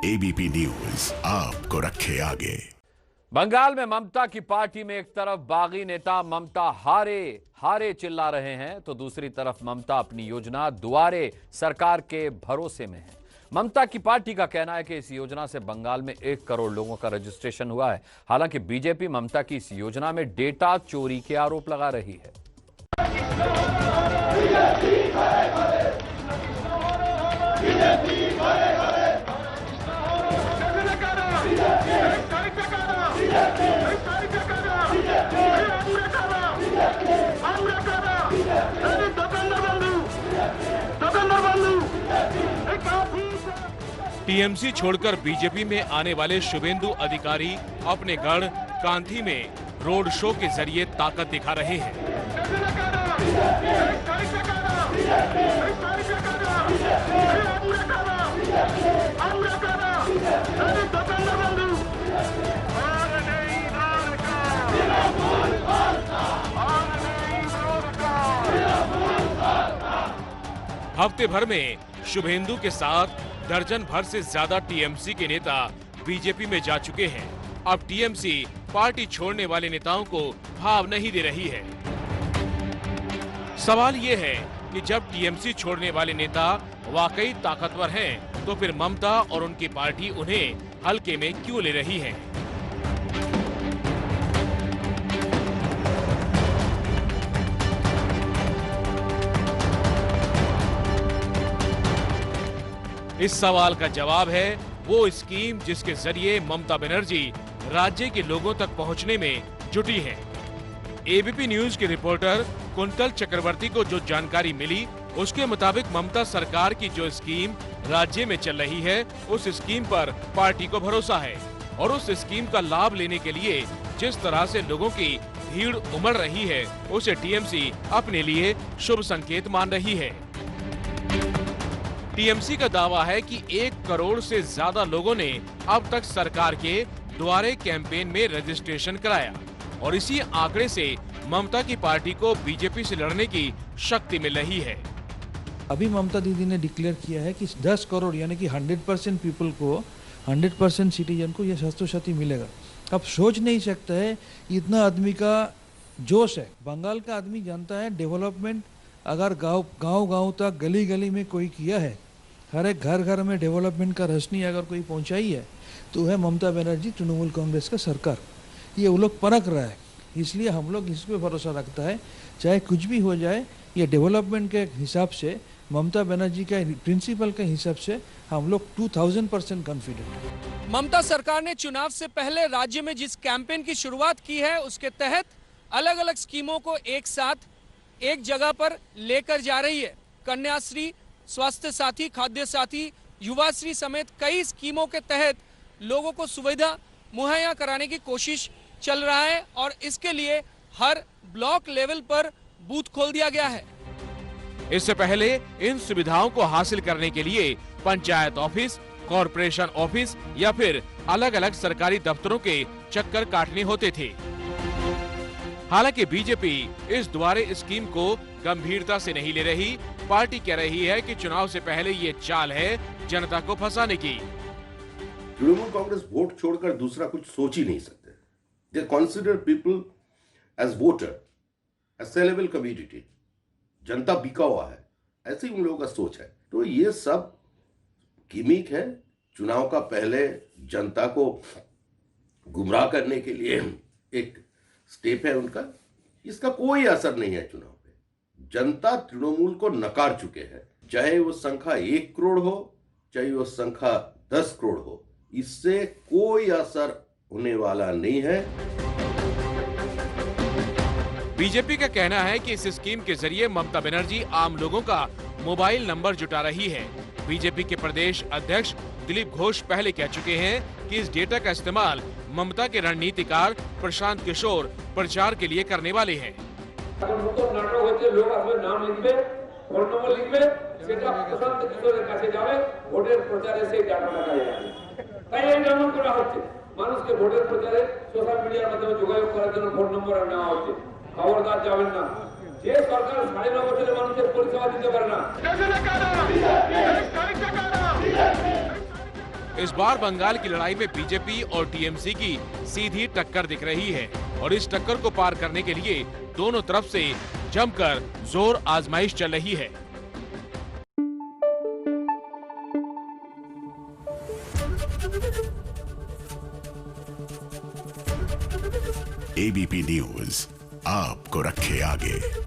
ABP news आपको रखे आगे। बंगाल में ममता की पार्टी में एक तरफ बागी नेता ममता हारे हारे चिल्ला रहे हैं तो दूसरी तरफ ममता अपनी योजना दुआरे सरकार के भरोसे में है। ममता की पार्टी का कहना है कि इस योजना से बंगाल में 1 करोड़ लोगों का रजिस्ट्रेशन हुआ है। हालांकि बीजेपी ममता की इस योजना में डेटा चोरी के आरोप लगा रही है। टीएमसी छोड़कर बीजेपी में आने वाले शुभेंदु अधिकारी अपने गढ़ कांथी में रोड शो के जरिए ताकत दिखा रहे हैं। हफ्ते भर में शुभेंदु के साथ दर्जन भर से ज्यादा टीएमसी के नेता बीजेपी में जा चुके हैं। अब टीएमसी पार्टी छोड़ने वाले नेताओं को भाव नहीं दे रही है। सवाल ये है कि जब टीएमसी छोड़ने वाले नेता वाकई ताकतवर हैं, तो फिर ममता और उनकी पार्टी उन्हें हल्के में क्यों ले रही है? इस सवाल का जवाब है वो स्कीम जिसके जरिए ममता बनर्जी राज्य के लोगों तक पहुंचने में जुटी है। एबीपी न्यूज के रिपोर्टर कुंतल चक्रवर्ती को जो जानकारी मिली, उसके मुताबिक ममता सरकार की जो स्कीम राज्य में चल रही है, उस स्कीम पर पार्टी को भरोसा है और उस स्कीम का लाभ लेने के लिए जिस तरह से लोगों की भीड़ उमड़ रही है, उसे टीएमसी अपने लिए शुभ संकेत मान रही है। टीएमसी का दावा है कि 1 करोड़ से ज्यादा लोगों ने अब तक सरकार के द्वारे कैंपेन में रजिस्ट्रेशन कराया और इसी आंकड़े से ममता की पार्टी को बीजेपी से लड़ने की शक्ति मिल रही है। अभी ममता दीदी ने डिक्लेयर किया है कि 10 करोड़ यानी कि 100% पीपल को, 100% सिटीजन को यह स्वास्थ्य साथी मिलेगा। अब सोच नहीं सकता है इतना आदमी का जोश है। बंगाल का आदमी जानता है डेवलपमेंट अगर गांव तक गली गली में कोई किया है, हर एक घर घर में डेवलपमेंट का रोशनी अगर कोई पहुंचाई है, तो है ममता बनर्जी तृणमूल कांग्रेस का सरकार। ये वो लोग परख रहा है, इसलिए हम लोग इस पे भरोसा रखता है चाहे कुछ भी हो जाए। ये डेवलपमेंट के हिसाब से, ममता बनर्जी के प्रिंसिपल के हिसाब से हम लोग 2000% कॉन्फिडेंट है। ममता सरकार ने चुनाव से पहले राज्य में जिस कैंपेन की शुरुआत की है, उसके तहत अलग अलग स्कीमों को एक साथ एक जगह पर लेकर जा रही है। कन्याश्री, स्वास्थ्य साथी, खाद्य साथी, युवाश्री समेत कई स्कीमों के तहत लोगों को सुविधा मुहैया कराने की कोशिश चल रहा है और इसके लिए हर ब्लॉक लेवल पर बूथ खोल दिया गया है। इससे पहले इन सुविधाओं को हासिल करने के लिए पंचायत ऑफिस, कॉरपोरेशन ऑफिस या फिर अलग अलग सरकारी दफ्तरों के चक्कर काटने होते थे। हालांकि बीजेपी इस द्वारे स्कीम को गंभीरता से नहीं ले रही। पार्टी कह रही है कि चुनाव से पहले ये चाल है जनता को फंसाने की। तृणमूल कांग्रेस वोट छोड़कर दूसरा कुछ सोच ही नहीं सकते। They consider people as voter, as saleable community. जनता बिका हुआ है, ऐसे ही उन लोगों का सोच है। तो ये सब गिमिक है। चुनाव का पहले जनता को गुमराह करने के लिए एक स्टेप है उनका। इसका कोई असर नहीं है चुनाव पे। जनता तृणमूल को नकार चुके हैं, चाहे वो संख्या 1 करोड़ हो, चाहे वो संख्या 10 करोड़ हो, इससे कोई असर होने वाला नहीं है। बीजेपी का कहना है कि इस स्कीम के जरिए ममता बनर्जी आम लोगों का मोबाइल नंबर जुटा रही है। बीजेपी के प्रदेश अध्यक्ष दिलीप घोष पहले कह चुके हैं कि इस डेटा का इस्तेमाल ममता के रणनीतिकार प्रशांत किशोर प्रचार के लिए करने वाले हैं। খবরদার যাবেন না, যে সরকার 9.5 বছরের মানুষের পরিষেবা দিতে পারে না। इस बार बंगाल की लड़ाई में बीजेपी और टीएमसी की सीधी टक्कर दिख रही है और इस टक्कर को पार करने के लिए दोनों तरफ से जमकर जोर आजमाइश चल रही है। एबीपी न्यूज आपको रखे आगे।